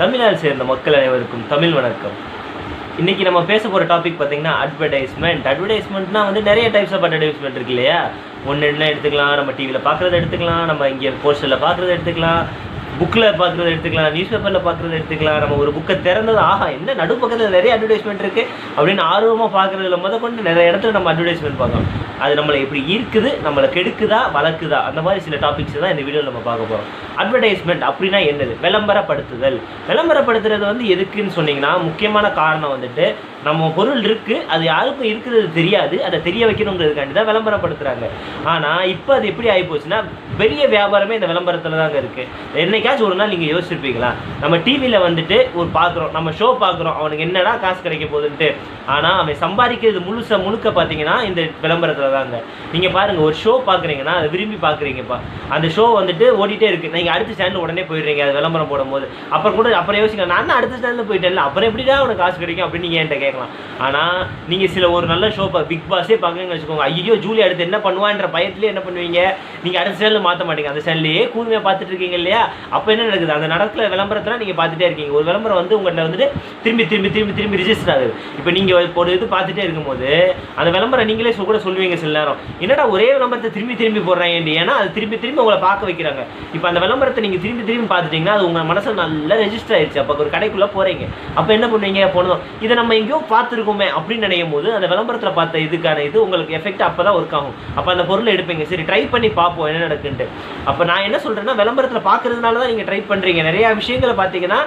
தமிழ்நாடு சேர்ந்த மக்கள் அனைவருக்கும் தமிழ் வணக்கம். இன்றைக்கி நம்ம பேச போகிற டாபிக் பார்த்திங்கன்னா அட்வர்டைஸ்மெண்ட்னா வந்து நிறைய டைப்ஸ் ஆஃப் அட்வர்டைஸ்மெண்ட் இருக்கு இல்லையா. ஒன்றுலாம் எடுத்துக்கலாம், நம்ம டிவியில் பார்க்குறத எடுத்துக்கலாம், நம்ம இங்கே போஸ்டரில் பார்க்குறத எடுத்துக்கலாம், புக்கில் பார்க்குறத எடுத்துக்கலாம், நியூஸ் பேப்பரில் பார்க்குறத எடுத்துக்கலாம். நம்ம ஒரு புக்கை திறந்தது ஆஹா என்ன நடுப்பக்கத்தில் நிறைய அட்வர்டைஸ்மெண்ட் இருக்குது அப்படின்னு ஆர்வமாக பார்க்குறதுல கொண்டு நிறைய இடத்துல நம்ம அட்வர்டைஸ்மெண்ட் பார்க்கலாம். அது நம்மளை எப்படி ஈர்க்குது, நம்மளை கெடுக்குதா வளர்க்குதா, அந்த மாதிரி சில டாபிக்ஸ் தான் இந்த வீடியோவில் நம்ம பார்க்க போகிறோம். அட்வர்டைஸ்மெண்ட் அப்படின்னா என்னது? விளம்பரப்படுத்துறது வந்து எதுக்குன்னு சொன்னீங்கன்னா, முக்கியமான காரணம் வந்துட்டு நம்ம பொருள் இருக்குது, அது யாருக்கும் இருக்கிறது தெரியாது, அதை தெரிய வைக்கணுங்கிறதுக்காண்டி தான் விளம்பரப்படுத்துகிறாங்க. ஆனால் இப்போ அது எப்படி ஆகிப்போச்சுன்னா, பெரிய வியாபாரமே இந்த விளம்பரத்தில் தாங்க இருக்குது. என்னைக்காச்சும் ஒரு நாள் நீங்கள் யோசிச்சிருப்பீங்களா, நம்ம டிவியில் வந்துட்டு ஒரு பார்க்குறோம், நம்ம ஷோ பார்க்குறோம், அவனுக்கு என்னடா காசு கிடைக்க போகுதுன்ட்டு. ஆனால் அவன் சம்பாதிக்கிறது முழுக்க பார்த்தீங்கன்னா இந்த விளம்பரத்தில் தாங்க. நீங்கள் பாருங்கள், ஒரு ஷோ பார்க்குறீங்கன்னா அதை விரும்பி பார்க்குறீங்கப்பா, அந்த ஷோ வந்துட்டு ஓடிட்டே இருக்குது, நீங்கள் அடுத்த ஸ்டாண்டில் உடனே போயிடுறீங்க அது விளம்பரம் போடும்போது. அப்புறம் யோசிக்கலாம், நான் அடுத்த ஸ்டாண்டில் போயிட்டேன்ல, அப்புறம் எப்படிடா அவனுக்கு காசு கிடைக்கும் அப்படின்னு நீங்கள் என்கிட்ட கேட்கலாம். ஆனால் நீங்கள் சில ஒரு நல்ல ஷோ பிக் பாஸே பார்க்குறீங்கன்னு வச்சுக்கோங்க, ஐயோ ஜூலி அடுத்து என்ன பண்ணுவான்ற பயத்துலேயே என்ன பண்ணுவீங்க, நீங்கள் அடுத்த ஸ்டாண்டில் மாற்ற மாட்டீங்க, அந்த ஸ்டாண்ட்லேயே கூர்மையாக பார்த்துட்டு இருக்கீங்க இல்லையா. அப்போ என்ன நடக்குது, அந்த நடக்கிற விளம்பரத்தில் நீங்கள் பார்த்துட்டே இருக்கீங்க. ஒரு விளம்பரம் வந்து உங்கள்கிட்ட வந்துட்டு திரும்பி ரிஜிஸ்டர் ஆகுது. இப்போ நீங்கள் ஒரு இது பார்த்துட்டே இருக்கும்போது அந்த விளம்பரம் நீங்களே கூட சொல்லுவீங்க சில நேரம், என்னடா ஒரே விளம்பரத்தை திரும்பி போடுறாங்க, ஏன்னா அது திரும்பி உங்களை பார்க்க வைக்கிறாங்க. இப்போ அந்த விளம்பரத்தை நீங்கள் திரும்பி பார்த்துட்டீங்கன்னா அது உங்கள் மனசில் நல்லா ரெஜிஸ்டர் ஆயிடுச்சு. அப்போ ஒரு கடைக்குள்ளே போகிறீங்க, அப்போ என்ன பண்ணுவீங்க, போனதும் இதை நம்ம எங்கேயோ பார்த்துருக்கோமே அப்படின்னு நினைக்கும் போது அந்த விளம்பரத்தில் பார்த்த இதுக்கான இது உங்களுக்கு எஃபெக்ட் அப்போ தான் ஒர்க் ஆகும். அப்போ அந்த பொருளை எடுப்பீங்க, சரி ட்ரை பண்ணி பார்ப்போம் என்ன நடக்குன்ட்டு. அப்போ நான் என்ன சொல்கிறேன்னா, விளம்பரத்தில் பார்க்கறதுனால தான் நீங்கள் ட்ரை பண்ணுறீங்க. நிறையா விஷயங்களை பார்த்தீங்கன்னா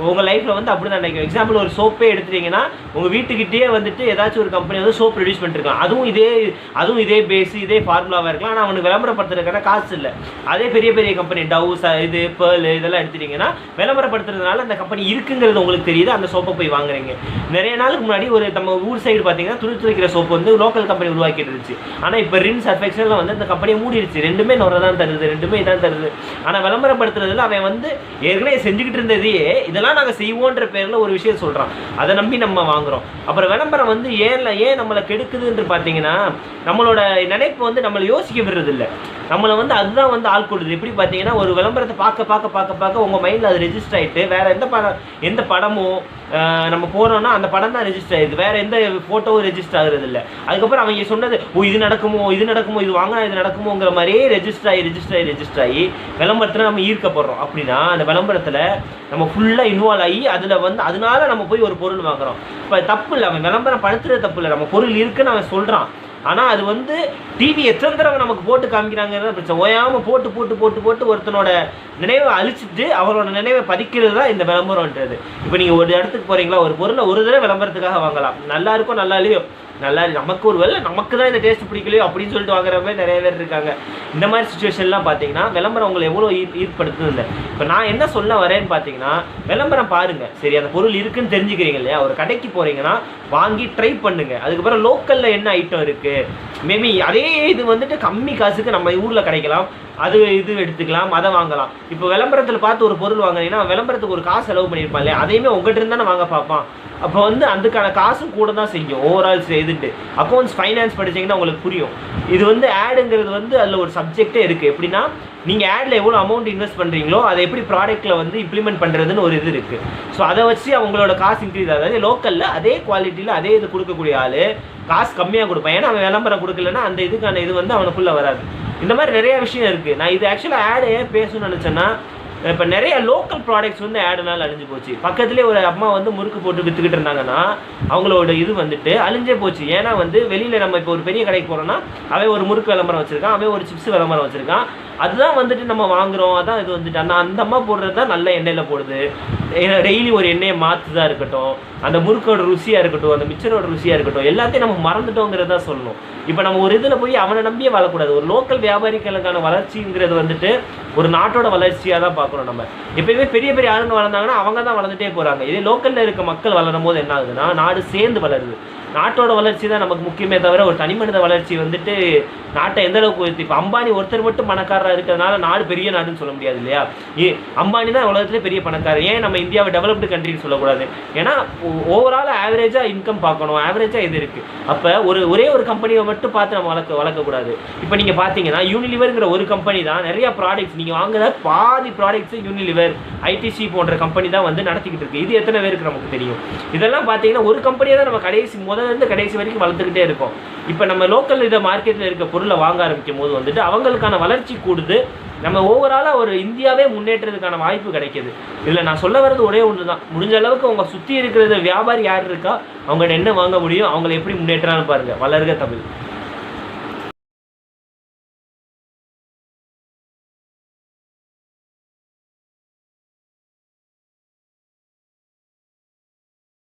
உங்கள் லைஃப்பில் வந்து அப்படி தான் நினைக்கும். எக்ஸாம்பிள் ஒரு சோப்பே எடுத்துட்டீங்கன்னா, உங்கள் வீட்டுக்கிட்டே வந்துட்டு ஏதாச்சும் ஒரு கம்பெனி வந்து சோப் ப்ரொடியூஸ் பண்ணிருக்கான், அதுவும் இதே பேஸ் இதே ஃபார்முலாவாக இருக்கலாம், ஆனால் அவனுக்கு விளம்பரப்படுத்துறதுக்கான காசு இல்லை. அதே பெரிய கம்பெனி டவ் இது பேர்ல் இதெல்லாம் எடுத்துட்டீங்கன்னா விளம்பரப்படுத்துறதுனால அந்த கம்பெனி இருக்குங்கிறது உங்களுக்கு தெரியுது, அந்த சோப்பை போய் வாங்குறீங்க. நிறைய நாளுக்கு முன்னாடி ஒரு நம்ம ஊர் சைடு பார்த்தீங்கன்னா துணி துவைக்கிற சோப்பு வந்து லோக்கல் கம்பெனி உருவாக்கிட்டு இருந்துச்சு. ஆனால் இப்போ ரின் சர்ஃபெக்ஷனில் வந்து அந்த கம்பெனியை மூடிடுச்சு. ரெண்டுமே நுரை தான் தருது, ரெண்டுமே இதான் தருது. ஆனால் விளம்பரப்படுத்துறதுல அவன் வந்து ஏற்கனவே செஞ்சுக்கிட்டு இருந்ததையே இதெல்லாம் நாங்கள் செய்வோன்ற பேரில் ஒரு விஷயம் சொல்கிறான், அதை நம்பி நம்ம வாங்குறோம். அப்புறம் விளம்பரம் வந்து ஏன் நம்மளை கெடுக்குதுன்னு பார்த்தீங்கன்னா, நம்மளோட நினைப்பு வந்து நம்மளை யோசிக்க விடுறது இல்லை, நம்மளை வந்து அதுதான் வந்து ஆள் கொடுது. எப்படி பார்த்தீங்கன்னா, ஒரு விளம்பரத்தை பார்க்க உங்கள் மைண்டில் அது ரெஜிஸ்டர் ஆகிட்டு வேறு எந்த படமோ நம்ம போகிறோன்னா அந்த படம் தான் ரெஜிஸ்டர் ஆகிடுது, வேறு எந்த ஃபோட்டோவும் ரெஜிஸ்டர் ஆகுறது இல்லை. அதுக்கப்புறம் அவங்க சொன்னது இது நடக்குமோ இது வாங்கினா இது நடக்குமோங்கிற மாதிரியே ரெஜிஸ்டர் ஆகி விளம்பரத்தில் நம்ம ஈர்க்கப்படுறோம். அப்படின்னா அந்த விளம்பரத்தில் நம்ம ஃபுல்லாக இன்வால்வ் ஆகி அதில் வந்து அதனால நம்ம போய் ஒரு பொருள் வாங்குறோம். இப்போ தப்பு இல்லை, அவன் விளம்பரம் படுத்துறது தப்பு இல்லை, நம்ம பொருள் இருக்குன்னு அவன் சொல்கிறான். ஆனால் அது வந்து டிவி எத்தனை தடவை நமக்கு போட்டு காமிக்கிறாங்கிறத பிரச்சனை. ஓயாமல் போட்டு ஒருத்தனோட நினைவை அழிச்சிட்டு அவரோட நினைவை பதிக்கிறது தான் இந்த விளம்பரம்ன்றது. இப்போ நீங்கள் ஒரு இடத்துக்கு போகிறீங்களா, ஒரு பொருளை ஒரு தடவை விளம்பரத்துக்காக வாங்கலாம், நல்லா இருக்கும் நல்லா இல்லையோ, நல்லா நமக்கு ஒரு வேலை நமக்கு தான் இந்த டேஸ்ட் பிடிக்கலையோ அப்படின்னு சொல்லிட்டு வாங்குற மாதிரி நிறைய பேர் இருக்காங்க. இந்த மாதிரி சுச்சுவேஷன்லாம் பார்த்தீங்கன்னா விளம்பரம் உங்களை எவ்வளோ ஈர்ப்படுத்துது இல்லை. இப்போ நான் என்ன சொல்ல வரேன்னு பார்த்தீங்கன்னா, விளம்பரம் பாருங்கள், சரி அந்த பொருள் இருக்குன்னு தெரிஞ்சுக்கிறீங்க இல்லையா, ஒரு கடைக்கு போகிறீங்கன்னா வாங்கி ட்ரை பண்ணுங்கள். அதுக்கப்புறம் லோக்கலில் என்ன ஐட்டம் இருக்குது, மேபி அதே இது வந்துட்டு கம்மி காசுக்கு நம்ம ஊரில் கிடைக்கலாம், இது எடுத்துக்கலாம், அதை வாங்கலாம். இப்போ விளம்பரத்தில் பார்த்து ஒரு பொருள் வாங்கினீங்கன்னா விளம்பரத்துக்கு ஒரு காசு செலவு பண்ணியிருப்பான் இல்லையா, அதையுமே உங்கள்கிட்ட இருந்தானே வாங்க பார்ப்பான். அப்போ வந்து அதுக்கான காசும் கூட தான் செய்யும் ஓவரால் இதுட்டு. அக்கௌண்ட்ஸ் ஃபைனான்ஸ் படிச்சிங்கன்னா உங்களுக்கு புரியும். இது வந்து ஆடுங்கிறது வந்து அதில் ஒரு சப்ஜெக்டே இருக்குது. எப்படின்னா, நீங்கள் ஆடில் எவ்வளோ அமௌண்ட் இன்வெஸ்ட் பண்ணுறீங்களோ அதை எப்படி ப்ராடக்ட்டில் வந்து இம்ப்ளிமெண்ட் பண்ணுறதுன்னு ஒரு இது இருக்குது. ஸோ அதை வச்சு அவங்களோட காசு இன்க்ரீஸ் ஆகுது. அதே லோக்கலில் அதே குவாலிட்டியில் அதே இது கொடுக்கக்கூடிய ஆள் காசு கம்மியாக கொடுப்பேன், ஏன்னா அவன் விளம்பரம் கொடுக்கலன்னா அந்த இதுக்கான இது வந்து அவனுக்குள்ளே வராது. இந்த மாதிரி நிறைய விஷயம் இருக்குது. நான் இது ஆக்சுவலாக ஆடு ஏன் பேசணும்னு நினச்சேன்னா, இப்போ நிறைய லோக்கல் ப்ராடக்ட்ஸ் வந்து ஆடுனால அழிஞ்சு போச்சு. பக்கத்துலேயே ஒரு அம்மா வந்து முறுக்கு போட்டு விற்றுக்கிட்டு இருந்தாங்கன்னா அவங்களோட இது வந்துட்டு அழிஞ்சே போச்சு. ஏன்னா வந்து வெளியில் நம்ம இப்போ ஒரு பெரிய கடைக்கு போகிறோன்னா அவன் ஒரு முறுக்கு விளம்பரம் வச்சுருக்கான், அவன் ஒரு சிப்ஸ் விளம்பரம் வச்சுருக்கான், அதுதான் வந்துட்டு நம்ம வாங்குகிறோம். அதான் இது வந்துட்டு அந்த அம்மா போடுறது தான் நல்ல எண்ணெயில் போடுது. டெய்லி ஒரு எண்ணெயை மாற்றுதான் இருக்கட்டும், அந்த முறுக்கோட ருசியாக இருக்கட்டும், அந்த மிச்சரோட ருசியாக இருக்கட்டும், எல்லாத்தையும் நம்ம மறந்துட்டோங்கிறத சொல்லணும். இப்போ நம்ம ஒரு இதில் போய் அவனை நம்பியே வாழக்கூடாது. ஒரு லோக்கல் வியாபாரிகளுக்கான வளர்ச்சிங்கிறது வந்துட்டு ஒரு நாட்டோட வளர்ச்சியாக தான் பார்க்கணும். நம்ம எப்பயுமே பெரிய ஆளுங்க வளர்ந்தாங்கன்னா அவங்க தான் வளர்ந்துட்டே போகிறாங்க. இதே லோக்கலில் இருக்க மக்கள் வளரும் போது என்ன ஆகுதுன்னா நாடு சேர்ந்து வளருது. நாட்டோட வளர்ச்சி தான் நமக்கு முக்கியமே தவிர ஒரு தனி மனித வளர்ச்சி வந்துட்டு நாட்டை எந்த அளவுக்கு உயர்த்தி. இப்போ அம்பானி ஒருத்தர் மட்டும் பணக்காரராக இருக்கிறதுனால நாடு பெரிய நாடுன்னு சொல்ல முடியாது இல்லையா? அம்பானி தான் உலகத்திலே பெரிய பணக்காரர். ஏன் நம்ம இந்தியாவை டெவலப்டு கண்ட்ரின்னு சொல்லக்கூடாது? ஏன்னா ஓவரால் ஆவரேஜாக இன்கம் பார்க்கணும், ஆவரேஜாக இது இருக்குது. அப்போ ஒரே ஒரு கம்பெனியை மட்டும் பார்த்து நம்ம வளர்க்கக்கூடாது. இப்போ நீங்கள் பார்த்தீங்கன்னா யூனிலிவருங்கிற ஒரு கம்பெனி தான் நிறைய ப்ராடக்ட்ஸ், நீங்கள் வாங்குற பாதி ப்ராடக்ட்ஸு யூனிலிவர், ஐடிசி போன்ற கம்பெனி தான் வந்து நடத்திக்கிட்டு இருக்குது. இது எத்தனை பேருக்கு நமக்கு தெரியும்? இதெல்லாம் பார்த்தீங்கன்னா ஒரு கம்பெனியை தான் நம்ம முதல்ல இருந்து கடைசி வரைக்கும் வளர்த்துக்கிட்டே இருக்கோம். இப்போ நம்ம லோக்கல் இதை மார்க்கெட்டில் இருக்க பொருளை வாங்க ஆரம்பிக்கும் போது வந்துட்டு அவங்களுக்கான வளர்ச்சி கூடுது. நம்ம ஓவராலாக ஒரு இந்தியாவே முன்னேற்றதுக்கான வாய்ப்பு கிடைக்கிது. இல்லை நான் சொல்ல வர்றது ஒரே ஒன்று தான், முடிஞ்ச அளவுக்கு அவங்க சுற்றி இருக்கிறது வியாபாரி யார் இருக்கா, அவங்க என்ன வாங்க முடியும், அவங்களை எப்படி முன்னேற்றான்னு பாருங்கள். வளர்க தமிழ்.